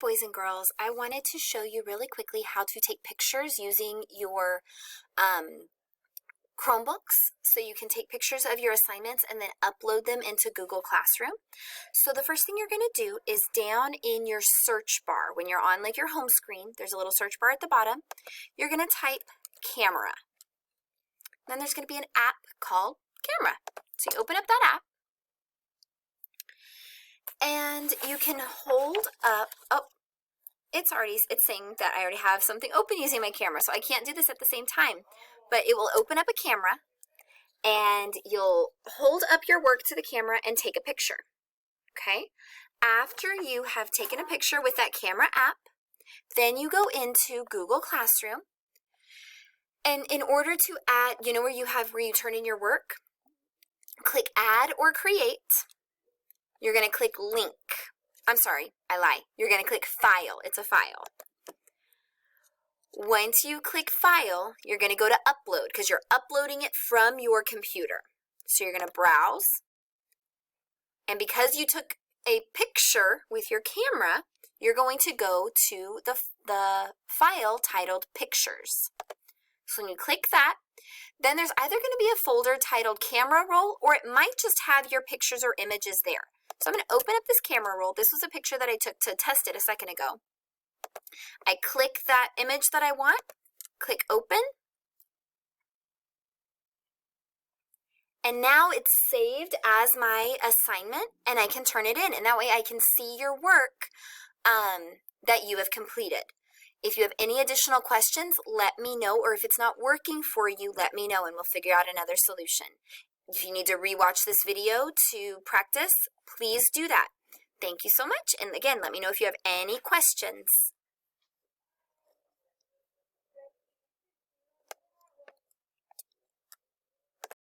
boys and girls, I wanted to show you really quickly how to take pictures using your Chromebooks. So you can take pictures of your assignments and then upload them into Google Classroom. So the first thing you're going to do is down in your search bar, when you're on like your home screen, there's a little search bar at the bottom. You're going to type camera. Then there's going to be an app called Camera. So you open up that app. And you can hold up, it's saying that I already have something open using my camera, so I can't do this at the same time. But it will open up a camera, and you'll hold up your work to the camera and take a picture, okay? After you have taken a picture with that camera app, then you go into Google Classroom, and in order to add, you know where you turn in your work? Click Add or Create. You're going to click Link. I'm sorry, I lie. You're going to click File. It's a file. Once you click File, you're going to go to Upload because you're uploading it from your computer. So you're going to browse. And because you took a picture with your camera, you're going to go to the file titled Pictures. So when you click that, then there's either going to be a folder titled Camera Roll, or it might just have your pictures or images there. So I'm going to open up this camera roll. This was a picture that I took to test it a second ago. I click that image that I want, click Open, and now it's saved as my assignment, and I can turn it in, and that way I can see your work that you have completed. If you have any additional questions, let me know, or if it's not working for you, let me know, and we'll figure out another solution. If you need to rewatch this video to practice, please do that. Thank you so much, and again, let me know if you have any questions.